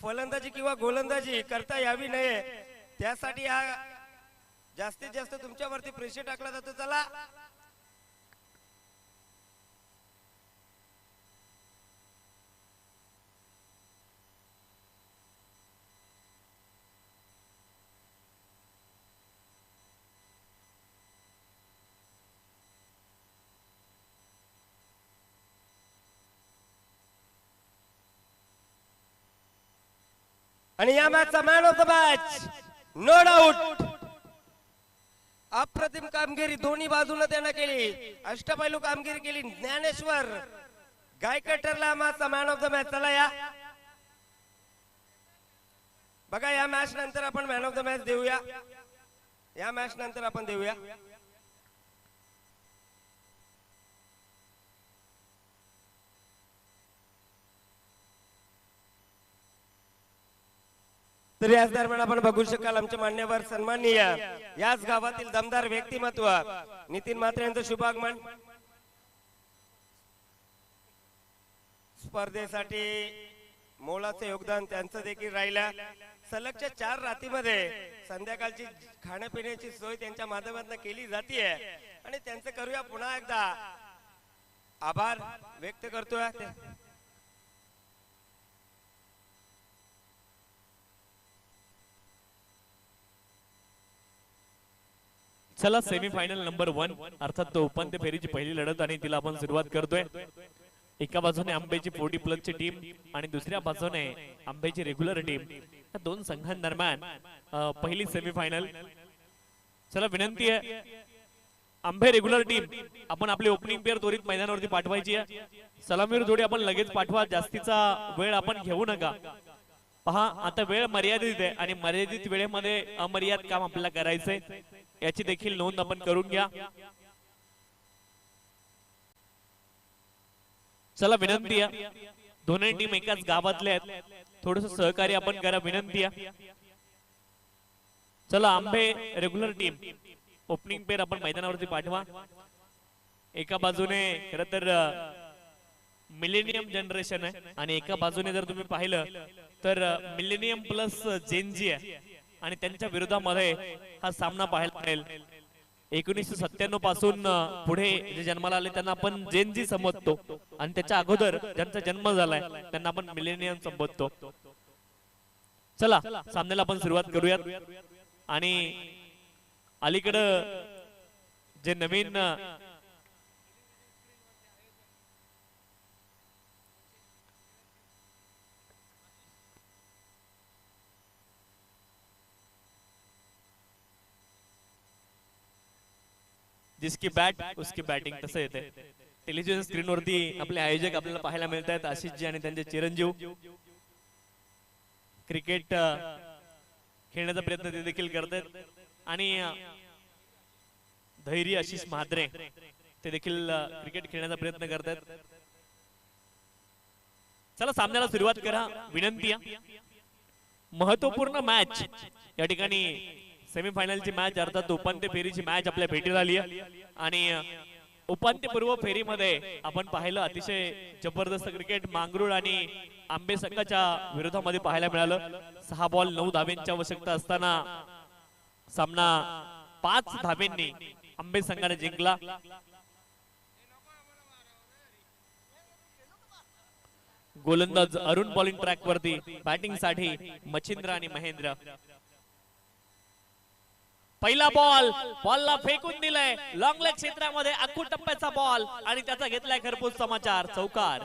फलंदाजी किंवा गोलंदाजी करता यावी नये त्यासाठी हा जास्तीत जास्त तुमच्यावरती प्रेशर टाकला जातो. चला आणि या मॅचचा man of the match no doubt अप्रतिम कामगिरी दोन्ही बाजूला त्यानं केली. अष्टपैलू कामगिरी केली. ज्ञानेश्वर गायकर ठरला मॅचचा मॅन ऑफ द मॅच. चला या बघा या मॅच नंतर आपण मॅन ऑफ द मॅच देऊया. या मॅच नंतर आपण देऊया. तर याच दरम्यान आपण बघू शकाल आमचे मान्यवर सन्माननीय याच गावातील दमदार व्यक्तिमत्व नितीन म्हात्रे यांचं शुभागमन. स्पर्धेसाठी मोलाचे योगदान त्यांचं देखील राहिलं. सलगच्या 4 रात्रीमध्ये संध्याकाळची खाण्यापिण्याची सोय त्यांच्या माध्यमातून केली जाते आणि त्यांचं करूया पुन्हा एकदा आभार व्यक्त करतोय. चला सेमीफायनल नंबर 1 अर्थात तो उपांत्य फेरीची पहिली लढत आणि तिला आपण सुरुवात करतोय. एका बाजूने आंबेची 40 प्लसची टीम आणि दुसऱ्या बाजूने आंबेची रेग्युलर टीम. या दोन संघांदरम्यान पहिली सेमीफायनल. चला विनंती आहे आंबे रेग्युलर टीम आपण आपली ओपनिंग पेअर त्वरित मैदानावरती पाठवायची आहे. सलामीवर जोडी आपण लगेच पाठवा. जास्तीचा वेळ आपण घेऊ नका. पहा आता वेळ मर्यादित आहे आणि मर्यादित वेळेमध्ये अमर्याद काम आपल्याला करायचंय याची देखील नोंद आपण करून घ्या. चला विनंती आहे दोन्ही टीम एकाच गावातले आहेत. थोडस सहकार्य आपण करा विनंती आहे. चला आंबे रेग्युलर टीम ओपनिंग पेअर आपण मैदानावरती पाठवा. एका बाजूने खरं तर मिलेनियम जनरेशन आहे आणि एका बाजूने जर तुम्ही पाहिलं तर मिलेनियम प्लस जेनजी आहे आणि त्यांच्या विरोधामध्ये हा सामना पाहायला मिळेल. 1997 पासून पुढे जे जन्माला आले त्यांना आपण जेनजी समजतो आणि त्याच्या अगोदर ज्यांचा जन्म झालाय त्यांना आपण मिलेनियम संबोधतो. चला सामन्याला आपण सुरुवात करूयात. आणि अलीकडं जे नवीन जिसकी बॅट उसकी बॅटिंग तसं येते. टेलिव्हिजन स्क्रीनवरती आपले आयोजक आपल्याला पाहायला मिळत आहेत आशिषजी आणि त्यांचे चिरंजीव. क्रिकेट खेळण्याचा प्रयत्न ते देखील करतात आणि धैर्य आशिष म्हात्रे ते देखील क्रिकेट खेळण्याचा प्रयत्न करतात. चला सामन्याला सुरुवात करा विनंती आहे. महत्वपूर्ण मॅच या ठिकाणी सेमीफायनलची मॅच अर्थात उपांत्य फेरीची मॅच आपल्या भेटीला आली आहे आणि उपांत्यपूर्व फेरीमध्ये आपण पाहिलं अतिशय जबरदस्त क्रिकेट मांगरूळ आणि आंबे संघाच्या विरोधामध्ये पाहायला मिळालं. 6 बॉल 9 धाब्यांची आवश्यकता असताना सामना 5 धाब्यांनी आंबे संघाने जिंकला. गोलंदाज अरुण बॉलिंग ट्रॅक वरती बॅटिंग साठी मच्छिंद्र आणि महेंद्र. पहिला बॉलला फेकून दिलाय लॉंग लेग क्षेत्रामध्ये अखूट टप्प्याचा बॉल आणि त्याचा घेतलाय खरपूस समाचार चौकार.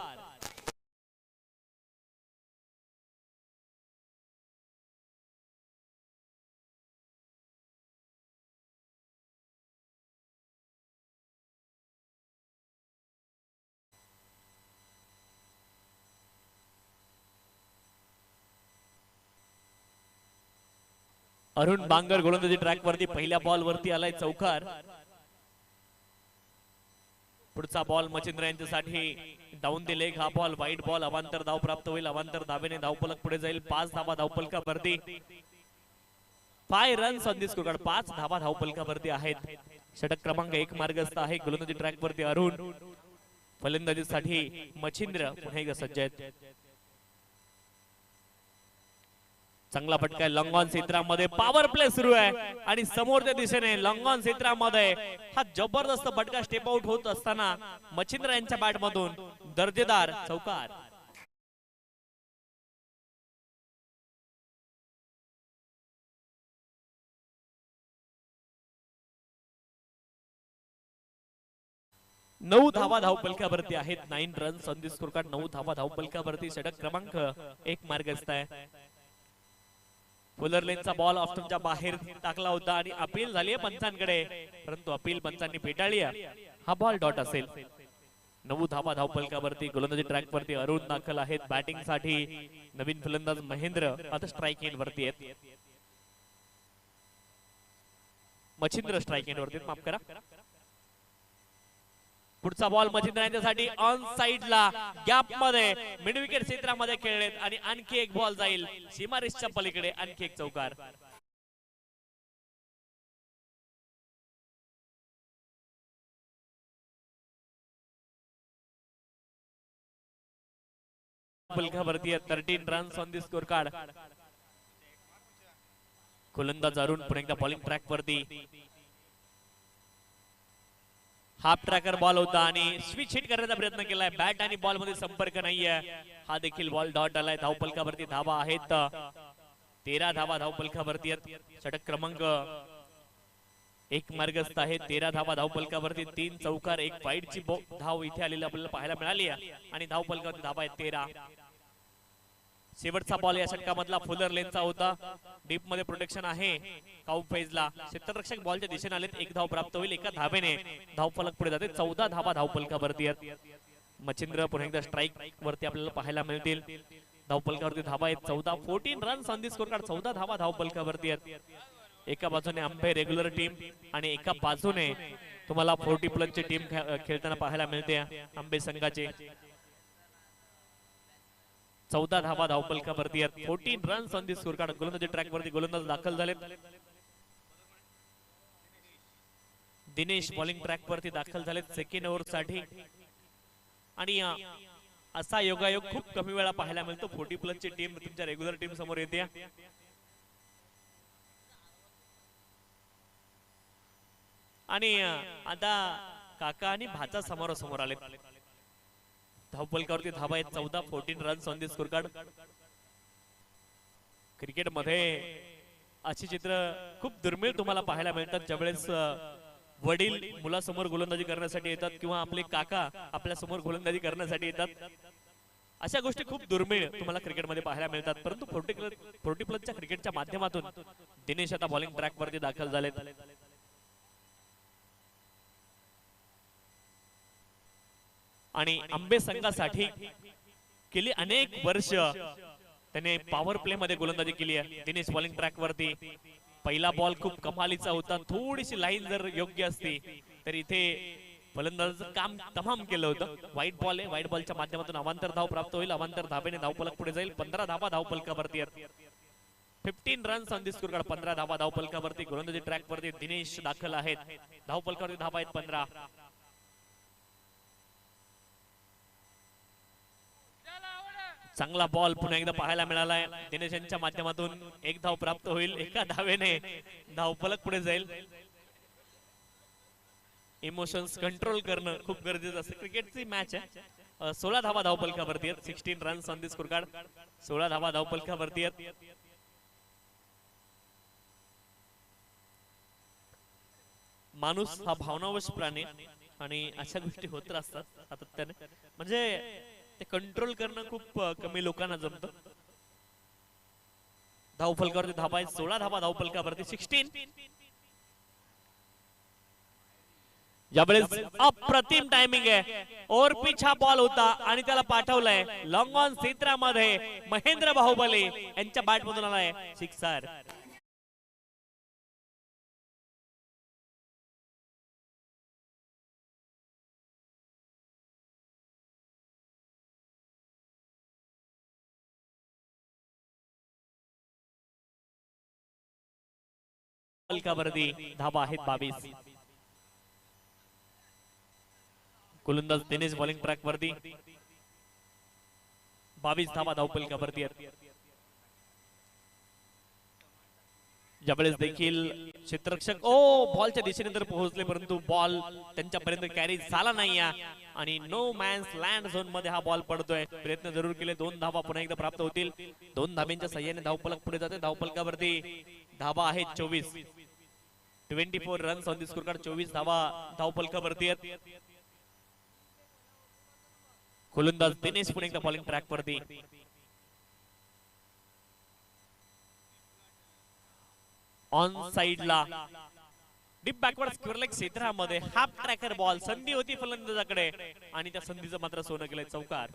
अरुण बांगर गोलंदाजी ट्रॅक वरती पहिल्या बॉल वरती आलाय चौकार. पुढचा बॉल मच्छिंद्र यांच्यासाठी डाऊन द लेग हा बॉल वाईट बॉल. अवांतर धाव प्राप्त होईल. अवांतर धावेने धावफलक पुढे जाईल. 5 धावा धावफलकावरती. 5 रन्स ऑन दी स्कोरकार्ड. 5 धावा धावफलकावरती आहेत. षटक क्रमांक 1 मार्गस्थ आहे. गोलंदाजी ट्रॅक वरती अरुण. फलंदाजीसाठी मच्छिंद्र पुन्हा एकदा सज्ज आहेत. चांगला फटका आहे लॉंग ऑन क्षेत्रामध्ये पॉवर प्ले सुरू आहे आणि समोरच्या दिशेने लॉंग ऑन क्षेत्रामध्ये हा जबरदस्त फटका स्टेप आउट होत असताना मच्छिंद्र यांच्या बॅट मधून दर्जेदार चौकार. नऊ धावा धावपलकावरती आहेत. 9 runs on the score card. 9 धावा धावपलकावरती षटक क्रमांक 1 मार्गस्थ आहे. फुलर लेनचा बॉल ऑप्शनच्या बाहेर टाकला होता आणि अपील झाली आहे पंचांकडे, परंतु अपील पंचांनी फेटाळली आहे. हा बॉल डॉट असेल. 9 धावा धावपलकावरती गोलंदाजी ट्रॅक वरती अरुण दाखल आहेत. बॅटिंग साठी नवीन फलंदाज महेंद्र आता स्ट्राइक एंड वरती आहेत. मच्छिंद्र स्ट्राइक एंड वरती, माफ करा. पुढचा बॉल मच्छिंद्र यांच्यासाठी ऑन साइडला गॅप मध्ये मिड विकेट क्षेत्रामध्ये खेळलेत आणि आणखी एक बॉल जाईल सीमारेषच्या पलीकडे. आणखी एक चौकार. पलकावरती 13 runs on the score card. गोलंदाज अरुण पुन्हा एकदा बॉलिंग ट्रॅक वरती. हाफ ट्रॅकर बॉल होता आणि स्विच हिट करण्याचा प्रयत्न केलाय. बॅट आणि बॉल मध्ये संपर्क नाहीये. हा देखील बॉल डॉट आलाय. धावपलकावरती धावा आहेत 13 धावा धावपलकावरती आहेत. षटक क्रमांक 1 मार्गस्थ आहे. 13 धावा धावपलकावरती. 3 चौकार 1 वाईडची धाव इथे आलेली आपल्याला पाहायला मिळाली आहे आणि धावपलकावरती धावा आहेत 13. शेवटचा बॉल या षटकामधला फुलर लेनचा होता. डीप मध्ये प्रोटेक्शन आहे काउ फेजला. क्षेत्ररक्षक बॉलच्या दिशेने आलेत. 1 धाव प्राप्त होईल. एका धावेने धावफलक पुढे जाते. 14 धावा धावपलकावरती आहेत. मच्छिंद्र पुन्हा एकदा स्ट्राइक वरती आपल्याला पाहायला मिळतील. धावपलकावरती धावा आहेत 14. 14 runs on the score card. 14 धावा धावपलकावरती आहेत. एका बाजूने आंबे रेग्युलर टीम आणि एका बाजूने तुम्हाला 40 प्लस ची टीम खेळताना पाहायला मिळते आंबे संघाचे. 14 धावा धावपलकावरती आहेत. 14 runs on the score card. गोलंदाजी ट्रॅक वरती गोलंदाज दाखल झालेत. दिनेश बॉलिंग ट्रॅक वरती दाखल झालेत सेकंड ओव्हर साठी. आणि असा योगायोग खूप कमी वेळा पाहायला मिळतो. 40 प्लस ची टीम तुमच्या रेग्युलर टीम समोर येते. आणि आता काका आणि भाचा समोर आले. धावपलकावरती धावा आहेत 14. 14 runs on the score card. Cricket मध्ये अशी चित्र खूप दुर्मिळ तुम्हाला पाहायला मिळतात, ज्यावेळेस वडील मुलासमोर गोलंदाजी करण्यासाठी येतात किंवा आपले काका आपल्या समोर गोलंदाजी करण्यासाठी येतात. अशा गोष्टी खूप दुर्मिळ तुम्हाला क्रिकेटमध्ये पाहायला मिळतात. परंतु 40 प्लसच्या क्रिकेटच्या माध्यमातून दिनेश आता बॉलिंग ट्रॅक वरती दाखल झालेत. आणि आंबे संघासाठी गेली अनेक वर्ष त्याने पॉवर प्ले मध्ये गोलंदाजी केली आहे. दिनेश बॉलिंग ट्रॅक वरती. पहिला बॉल खूप कमालीचा होता. थोडीशी लाईन जर योग्य असती तर इथे फलंदाजाचं काम तमाम केलं होतं. व्हाईट बॉल आहे. व्हाईट बॉलच्या माध्यमातून अवांतर धाव प्राप्त होईल. अवांतर धावेने धावफलक पुढे जाईल. 15 धावा धावफलकावरती आहेत. 15 runs on the score card. 15 धावा धावफलकावरती. गोलंदाजी ट्रॅक वरती दिनेश दाखल आहेत. धावफलकावरती धावा आहेत 15. चांगला बॉल पुन्हा एकदा पाहायला मिळालाय. दिनेश यांच्या माध्यमातून 1 धाव प्राप्त होईल. एका धावेने धावफलक पुढे जाईल. इमोशन्स कंट्रोल करणं खूप गरजेचं असतं. क्रिकेटची मॅच आहे. 16 धावा धावफलकावरती आहेत. 16 runs on the score card. 16 धावा धावफलकावरती आहेत. माणूस हा भावनावश प्राणी आणि अशा गोष्टी होत असतात सातत्याने. म्हणजे ते कंट्रोल करणं खूप कमी लोकांना जमतं. धावफलकावरती धावा आहेत 16 धावा धावफलकावरती. 16. यावेळेस अप्रतिम टायमिंग आहे. ओव्हर पिच हा बॉल होता आणि त्याला पाठवलाय लॉंग ऑन क्षेत्रामध्ये. महेंद्र बाहुबली यांच्या बॅट मधून आलाय सिक्सर. फलकावरती धावा आहेत 22. गोलंदाज दिनेश बॉलिंग ट्रॅक वरती. 22 धावा धावफलकावरती आहेत. ज्यावेळेस देखील क्षेत्ररक्षक ओ बॉलच्या दिशेने तर पोहोचले परंतु बॉल त्यांच्यापर्यंत कॅरी झाला नाही आणि नो मॅन्स लँड झोन मध्ये हा बॉल पडतोय. प्रयत्न जरूर केले, 2 धावा पुन्हा एकदा प्राप्त होतील. 2 धाब्यांच्या सहाय्याने धावफलक पुढे जाते. धावफलकावरती धावा आहेत 24. 24 runs on the score card. 24 धावा धावफलकावरती आहेत. गोलंदाज दिनेश पुणे एकदा बॉलिंग ट्रॅक वरती. ऑन साइडला डीप बॅकवर्ड स्क्वेअर लेग क्षेत्रामध्ये हाफ ट्रॅकर बॉल. संधी होती फलंदाजाकडे आणि त्या संधीचं मात्र सोनं केलंय. चौकार.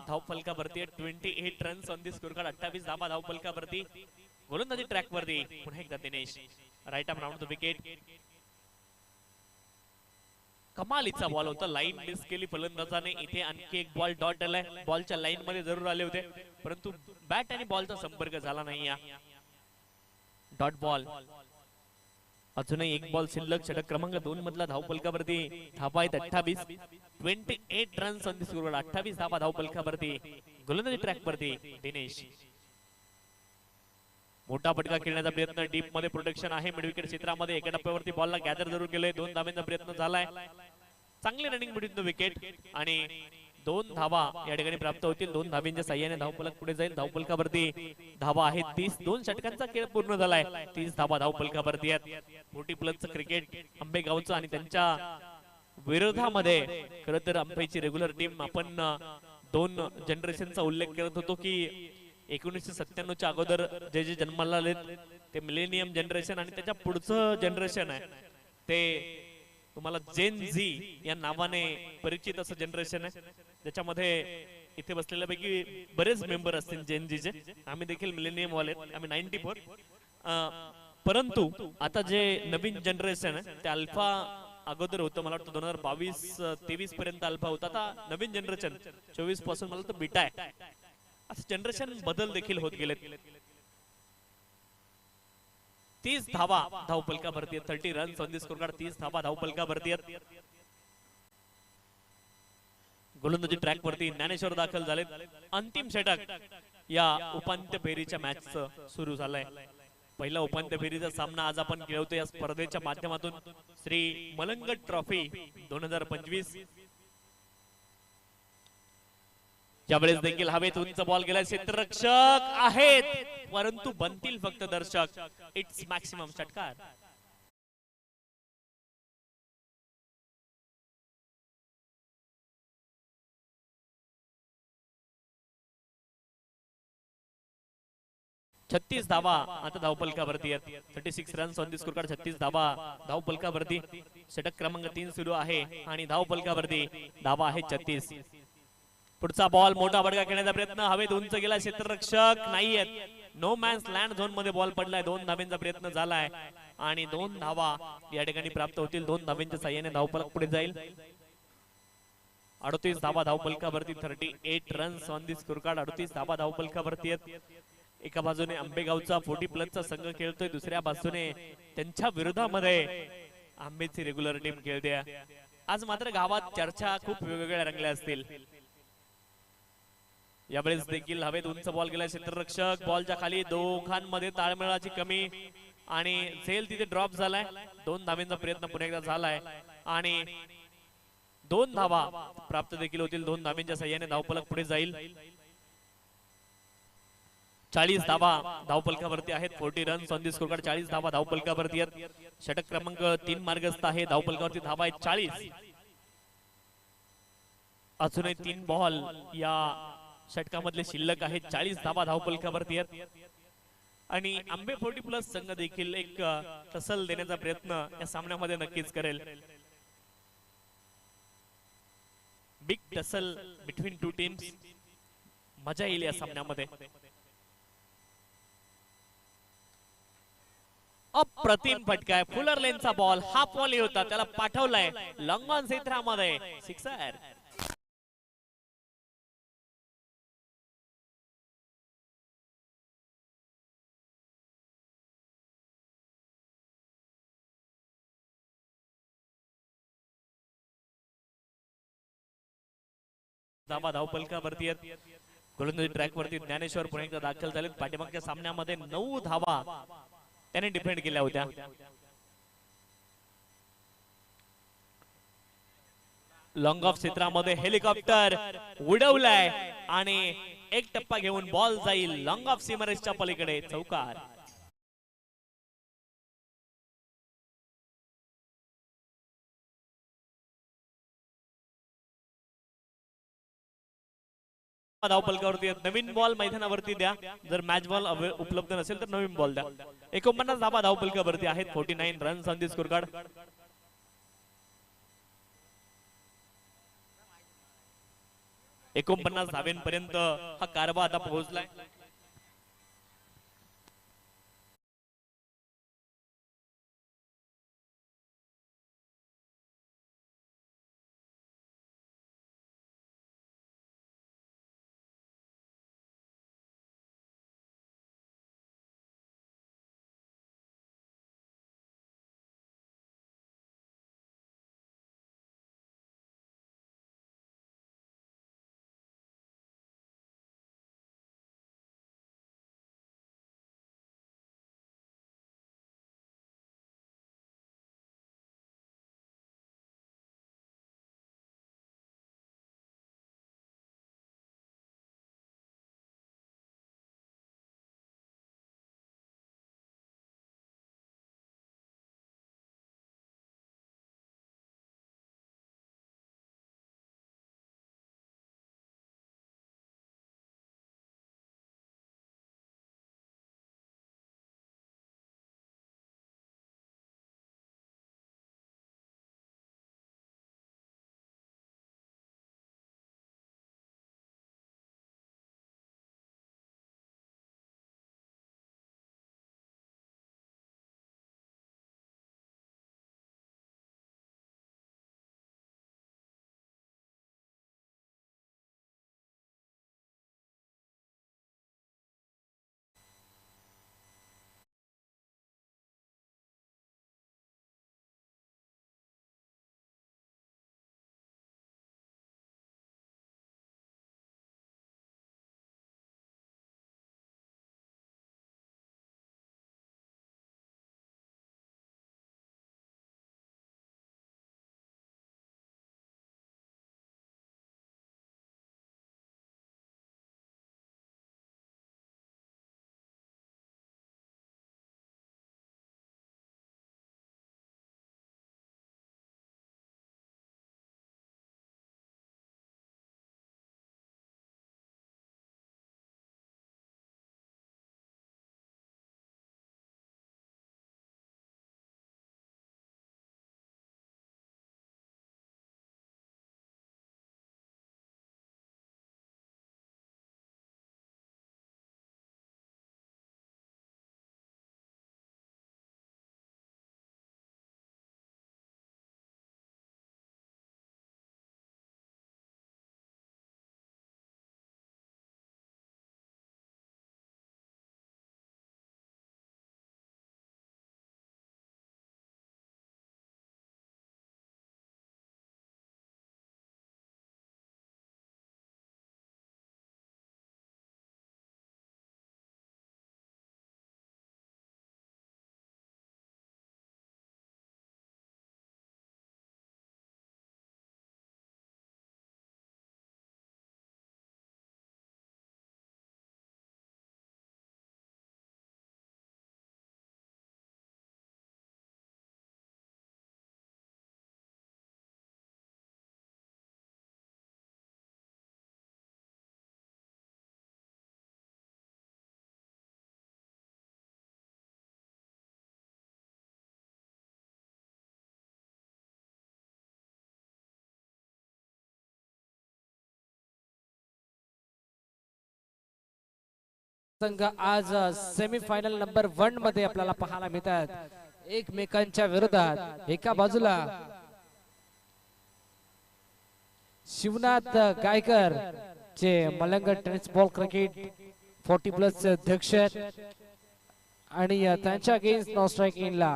धावफलकावरती 28 runs on the score card. 28 धावा धावफलकावरती. गोलंदाजी ट्रॅक वरती पुन्हा एकदा Dinesh. Right arm round the wicket. कमालीचा बॉल होता. लाईन मिस केली फलंदाजाने. इथे आणखी एक बॉल डॉट आलाय. बॉलच्या लाईन मध्ये जरूर आले होते परंतु बॅट आणि बॉलचा संपर्क झाला नाही. Dot ball. अजूनही एक बॉल शिल्लक. षटक क्रमांक 2 मधला धावफलकावरती धावा आहेत 28. 28 रन्स ऑन द स्कोर. 28 धावा धावफलकावरती. गोलंदाजी ट्रॅक वरती दिनेश. मोठा फटका खेळण्याचा प्रयत्न. डीप मध्ये प्रोटेक्शन आहे मिड विकेट क्षेत्रामध्ये. एका टप्प्यावरती बॉलला गॅदर जरूर केले. 2 धाब्यांचा प्रयत्न झालाय. चांगली रनिंग मिडविन द विकेट आणि 2 धावा या ठिकाणी प्राप्त होतील. 2 धाब्यांच्या साह्याने धावफलक पुढे जाईल. धावफलकावरती धावा आहेत 30. 2 षटकांचा खेळ पूर्ण झालाय. 30 धावा धावफलकावरती आहेत. 40+ क्रिकेट आंबेगावचं आणि त्यांच्या विरोधामध्ये खरं तर आंबेची रेग्युलर टीम आपण 2 जनरेशनचा उल्लेख करत होतो की 1997 च्या अगोदर जे जे जन्माला आले ते मिलेनियम जनरेशन आणि त्याच्या पुढचं जनरेशन आहे ते तुम्हाला जेन झी या नावाने परिचित असं जनरेशन आहे ज्याच्यामध्ये इथे बसलेल्यापैकी बरेच मेंबर असतील जेन झीचे. आम्ही देखील मिलेनियम वाले, आम्ही 94. परंतु आता जे नवीन जनरेशन आहे ते अल्फा अगोदर होतं. मला वाटतं 2022-23 पर्यंत अल्फा होता. आता नवीन जनरेशन 24 पासून मला तर बीटा आहे. असं जनरेशन बदल देखील होत गेले. 30 धावा धावफलकावरती. 30 runs on the score card. 30 धावा धावफलकावरती. गोलंदाजी ट्रॅक वरती ज्ञानेश्वर दाखल झाले. अंतिम षटक या उपांत्य फेरीच्या मॅचचं सुरू झालंय. पहिला उपांत्य फेरीचा सामना आज आपण खेळवतो या स्पर्धेच्या माध्यमातून. श्री मलंग ट्रॉफी 2025. ज्यावेळेस देखील हवेत उंच बॉल गेला. क्षेत्ररक्षक आहेत परंतु बनतील फक्त दर्शक. इट्स मॅक्सिमम षटकार. छत्तीस धावा आता धावफलकावरती आहेत. 36 runs on the score card. 36 धावा धावफलकावरती. षटक क्रमांक 3 सुरू आहे आणि धावफलकावरती धावा आहे 36. पुढचा बॉल मोठा फटका खेळण्याचा प्रयत्न. हवेत उंच गेला. क्षेत्ररक्षक नाहीयेत. नो मॅन्स लँड झोन मध्ये बॉल पडलाय. 2 धाब्यांचा प्रयत्न झालाय आणि 2 धावा या ठिकाणी प्राप्त होतील. 2 धाब्यांच्या साह्याने धावफलक पुढे जाईल. 38 धावा धावफलकावरती. 38 runs on the score card. 38 धावा धावफलकावरती आहेत. एका बाजूने आंबेगावचा 40+ संघ खेळतोय, दुसऱ्या बाजूने त्यांच्या विरोधामध्ये आंबेची रेग्युलर टीम खेळते. आज मात्र गावात चर्चा खूप वेगवेगळ्या रंगल्या असतील. यावेळेस देखील हवेत उंच बॉल गेला. क्षेत्ररक्षक बॉलच्या खाली. दोघांमध्ये ताळमेळाची कमी आणि झेल तिथे ड्रॉप झालाय. 2 धाब्यांचा प्रयत्न पुन्हा एकदा झालाय आणि 2 धावा प्राप्त देखील होतील. 2 धाब्यांच्या साह्याने धावफलक पुढे जाईल. 40 धावा धावफलकावरती आहेत. 40 runs on the score card. 40 धावा धावफलकावरती आहेत. षटक क्रमांक 3 मार्गस्थ आहे. धावफलकावरती धावा आहेत 40. अजूनही 3 बॉल या षटकामधले शिल्लक आहेत. 40 धावा धावफलकावरती आहेत आणि आंबे 40+ संघ देखील एक टसल देण्याचा प्रयत्न या सामन्यामध्ये नक्कीच करेल. Big tussle between 2 teams. मजा येईल या सामन्यामध्ये. अप्रतिम फटका आहे. फुलर लेनचा बॉल. हा बॉल होता त्याला पाठवलाय लॉंग ऑन क्षेत्रामध्ये. सिक्सर. धावा धावपलकावरती आहेत. गोलंदाजी ट्रॅक वरती ज्ञानेश्वर पुन्हा एकदा दाखल झालेत. पाठीमागच्या सामन्यामध्ये 9 धावा त्याने डिफेंड केल्या होत्या. लॉंग ऑफ क्षेत्रामध्ये हेलिकॉप्टर उडवलाय आणि एक टप्पा घेऊन बॉल जाईल लॉंग ऑफ सीमरेसच्या पलीकडे चौकार. धावपलकावरती नवीन बॉल मैदानावरती द्या. जर मॅच बॉल उपलब्ध नसेल तर नवीन बॉल द्या. 49 धावा धावपलकावरती आहेत. 49 runs on the score card. 49 धावेंपर्यंत हा कारभार आता पोहोचलाय. संघ आज सेमीफायनल नंबर 1 मध्ये आपल्याला पाहायला मिळतात. एकमेकांच्या विरोधात एका बाजूला शिवनाथ गायकर चे मलंग टेनिस बॉल क्रिकेट 40+ चे अध्यक्ष आणि त्यांच्या अगेन्स्ट नो स्ट्राइक इन ला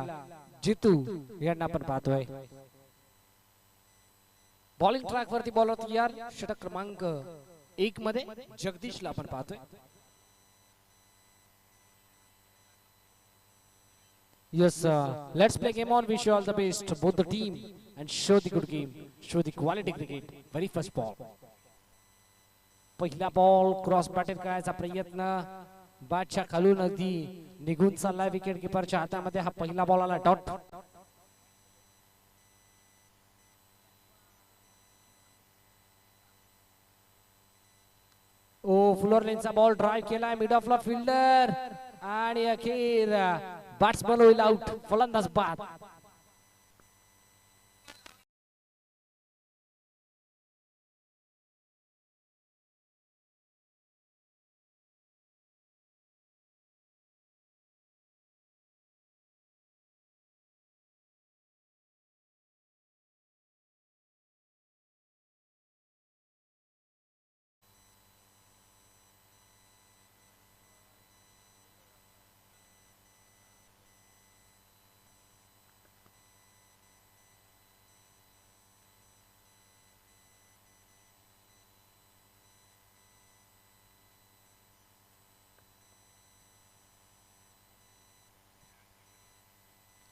जितू यांना आपण पाहतोय. बॉलिंग ट्रॅक वरती बॉलर तयार षटक क्रमांक 1 मध्ये जगदीशला आपण पाहतोय. Yes, let's play game on. Wish you all the best, both the team, and show the good game, show the quality cricket. Very first ball. पहिला बॉल क्रॉस बॅटेड करायचा प्रयत्न बॅटच्या खालून अगदी निघून चाललाय विकेट किपरच्या हातामध्ये. हा पहिला बॉल आला डॉट. ओ फ्लोर लेनचा बॉल ड्राइव्ह केलाय मिड ऑफला फिल्डर आणि अखेर बॅट्समन होईल आउट. फलंदाज बाद.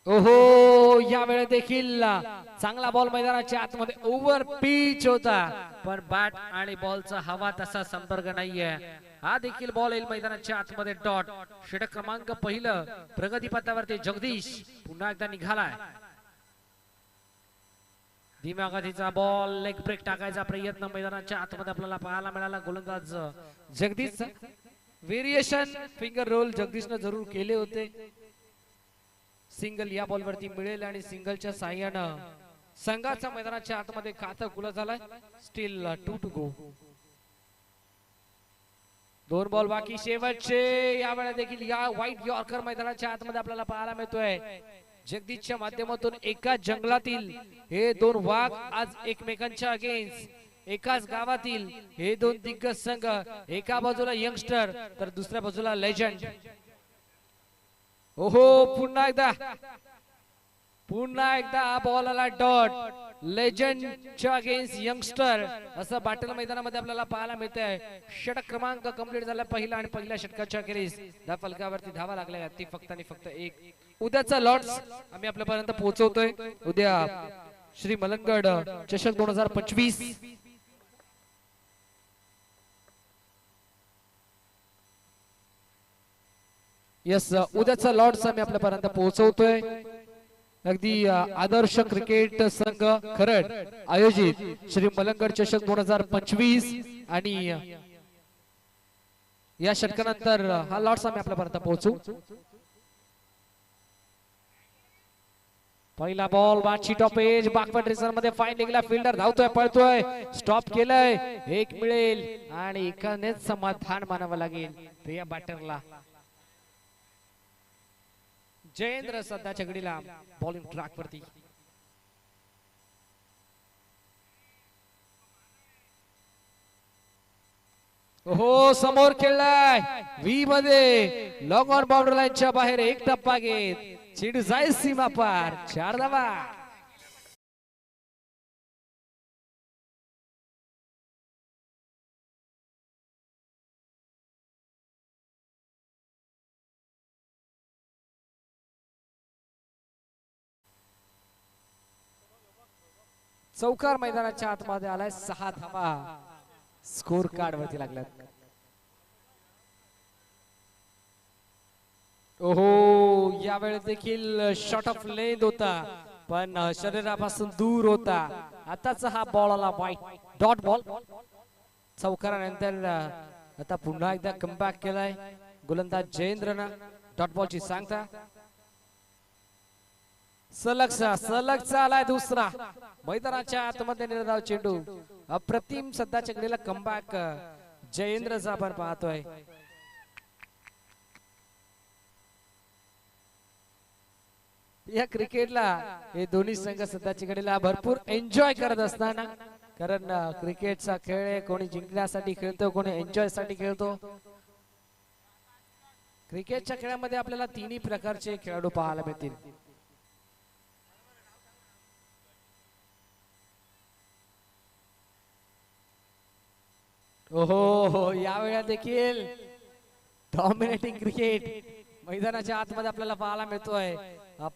ओहो यावेळी देखील चांगला बॉल मैदानाच्या आतमध्ये ओव्हर पिच होता पण बॅट आणि बॉलचा हवा तसा संपर्क नाहीये. हा देखील बॉल येईल मैदानाच्या आतमध्ये डॉट. षटक क्रमांक पहिलं प्रगती पथावरती जगदीश पुन्हा एकदा निघालाय. धीम्या गतीचा बॉल लेग ब्रेक टाकायचा प्रयत्न मैदानाच्या आतमध्ये आपल्याला पाहायला मिळाला. गोलंदाज जगदीश व्हेरिएशन फिंगर रोल जगदीशने जरूर केले होते. सिंगल या बॉल वरती मिळेल आणि सिंगलच्या साह्यानं संघाचा मैदानाच्या आतमध्ये खातं खुलं झालंय. Steel 2 to go. 2 बॉल बाकी शेवटचे. यावेळेला देखील या व्हाईट यॉर्कर मैदानाच्या आतमध्ये आपल्याला पाहायला मिळतोय. जगदीशच्या माध्यमातून एकाच जंगलातील हे 2 वाघ आज एकमेकांच्या अगेन्स्ट एकाच गावातील हे 2 दिग्गज संघ. एका बाजूला यंगस्टर तर दुसऱ्या बाजूला लेजंड. ओहो पुन्हा एकदा बॉल आला डॉट. लेजंडच्या अगेन्स्ट यंगस्टर असं बॅटल मैदानामध्ये आपल्याला पाहायला मिळतंय. षटक क्रमांक कंप्लीट झाला पहिला आणि पहिल्या षटकाच्या अखेरीस त्या फलकावरती धावा लागल्या ती फक्त आणि फक्त 1. उद्याचा लॉट्स आम्ही आपल्यापर्यंत पोहोचवतोय. उद्या श्री मलंगड चषक 2025. यस उद्याचा लॉर्ड्स आम्ही आपल्यापर्यंत पोहोचवतोय. अगदी आदर्श क्रिकेट संघ खरड आयोजित श्री मलंगड चषक 2025 आणि या षटकानंतर हा लॉर्ड्स आम्ही आपल्यापर्यंत पोहोचू. पहिला बॉल बाची टॉपेज बॅकवर्ड रिझन मध्ये फाईन निघाला. फिल्डर धावतोय पळतोय स्टॉप केलंय. 1 मिळेल आणि एकानेच समाधान मानावं लागेल या बॅटरला. जयेंद्र सध्याच्या घडीला बॉलिंग ट्रॅक वरती. हो समोर खेळलाय व्ही मध्ये लॉंग ऑन बाउंड्री लाईनच्या बाहेर 1 टप्पा घेत चेंडू जाईल सीमा पार. 4 धावा. चौकार मैदानाच्या आतमध्ये आलाय. 6 धावा स्कोर कार्ड वरती लागल्यात. ओहो यावेळी देखील शॉट ऑफ लेंथ होता पण शरीरापासून दूर होता. आताचा हा बॉल आला वाईट डॉट बॉल. चौकारानंतर आता पुन्हा एकदा कमबॅक केलाय गोलंदाज जयेंद्रनं. डॉट बॉलची सांगता सलगचा आलाय दुसरा. मैदानाच्या आतमध्ये निर्धाव चेंडू अप्रतिम सध्याच्या घडीला कमबॅक जयेंद्रचा आपण पाहतोय. या क्रिकेटला हे दोन्ही संघ सध्याच्या घडीला भरपूर एन्जॉय करत असताना कारण क्रिकेटचा खेळ कोणी जिंकण्यासाठी खेळतो कोणी एन्जॉय साठी खेळतो. क्रिकेटच्या खेळामध्ये आपल्याला तिन्ही प्रकारचे खेळाडू पाहायला मिळतील. ओहो या वेळा देखील डॉमिनेटिंग क्रिकेट मैदानाच्या आतमध्ये आपल्याला पाहायला मिळतोय.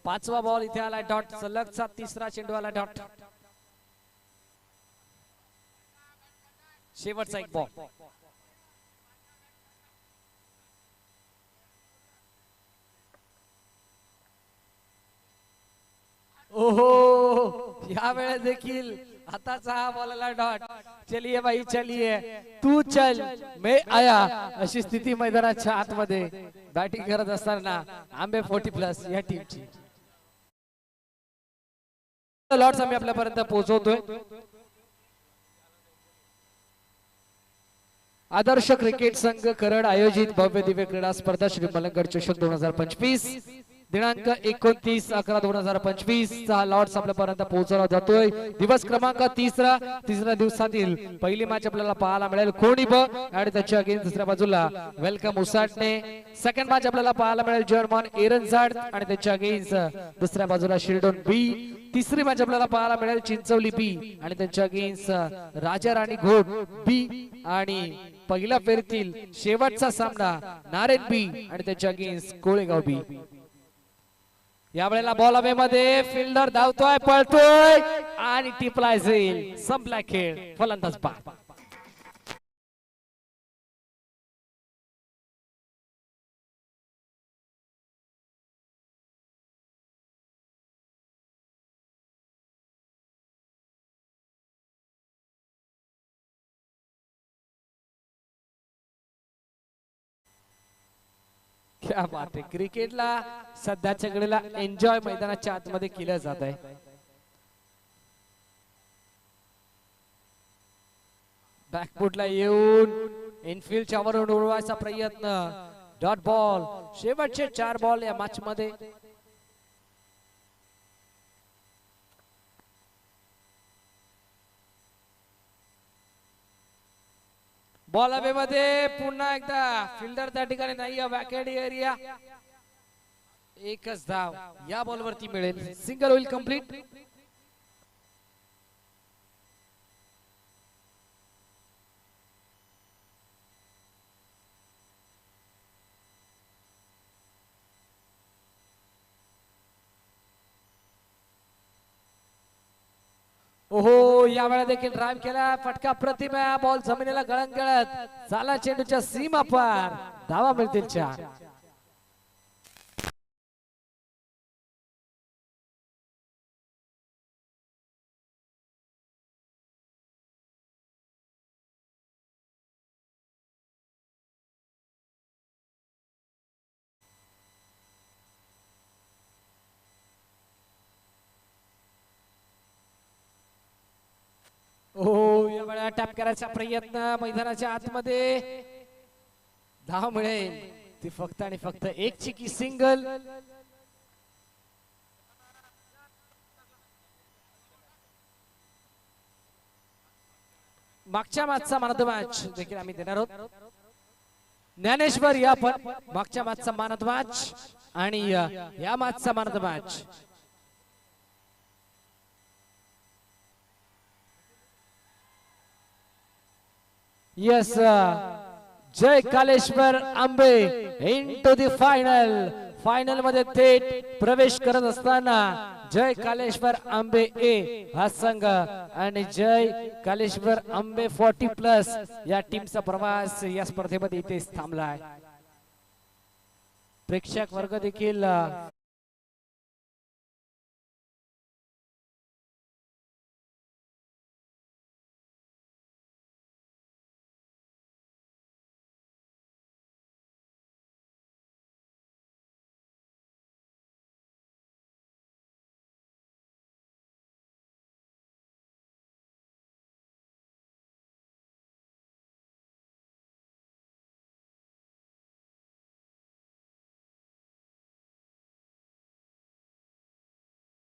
पाचवा बॉल इथे आला डॉट, सलगचा तिसरा चेंडू आला डॉट. शेवटचा एक बॉल. ओहो या वेळेस देखील आताचा हा बॉल आला डॉट. चलिए भाई चलिए, तू चल मैं आया अशी स्थिती मैदानाच्या आतमध्ये बॅटिंग करत असताना आंबे 40+ या टीमची. लॉर्ड्स आम्ही आपल्यापर्यंत पोहोचवतोय. आदर्श क्रिकेट संघ करड आयोजित भव्य दिव्य क्रीडा स्पर्धा श्री मलंगड चषक 2025 दिनांक 29/11/2025 चा लॉर्ड्स आपल्यापर्यंत पोहोचवला जातोय. दिवस क्रमांक तिसऱ्या दिवसातील पहिली मॅच आपल्याला पाहायला मिळेल कोणी ब आणि त्याच्या अगेन्स्ट दुसऱ्या बाजूला वेलकम उसाटणे. सेकंड मॅच आपल्याला पाहायला मिळेल जर्मन एरनझाड आणि त्याच्या अगेन्स्ट दुसऱ्या बाजूला शिल्डोन बी. तिसरी मॅच आपल्याला पाहायला मिळेल चिंचवली बी आणि त्यांच्या अगेन्स्ट राजा राणी घोट बी. आणि पहिल्या फेरीतील शेवटचा सामना नारेन बी आणि त्याच्या अगेन्स्ट कोळेगाव बी. या वेळेला बॉल हवे मध्ये, फिल्डर धावतोय पळतोय आणि टिपला जाईल. संपला खेळ, फलंदाज बाद. क्या बात आहे. क्रिकेटला सध्याच्या घडीला एन्जॉय मैदानाच्या आतमध्ये केलं जात आहे. बॅकफुटला येऊन इनफिल्डच्या वरून उडवायचा प्रयत्न. Dot ball. शेवटचे 4 बॉल या मॅच मध्ये. बॉल हवे मध्ये, पुन्हा एकदा फिल्डर त्या ठिकाणी नाही. Backhand area. एकच धाव या बॉल वरती मिळेल. सिंगल होईल कंप्लीट. ओहो या वेळा देखील ड्राइव्ह केला. फटका प्रतिमा. बॉल जमिनीला गळत झाला चेंडूच्या सीमा पार. धावा मिळतील 4. ओ या वेळा टॅप करायचा प्रयत्न. मैदानाच्या आतमध्ये धाव मिळेल ती फक्त आणि फक्त एक चिकी सिंगल. मागच्या मॅचचा मॅन ऑफ द मॅच देखील आम्ही देणार आहोत. ज्ञानेश्वर या पण मागच्या मॅचचा मॅन ऑफ द मॅच आणि या मॅचचा man of the match. Yes, जय कालेश्वर आंबे इनटू द फायनल. फायनल मध्ये थेट प्रवेश करत असताना जय कालेश्वर आंबे ए हा संघ आणि जय कालेश्वर आंबे 40+ या टीमचा प्रवास या स्पर्धेमध्ये इथे थांबलाय. प्रेक्षक वर्ग देखील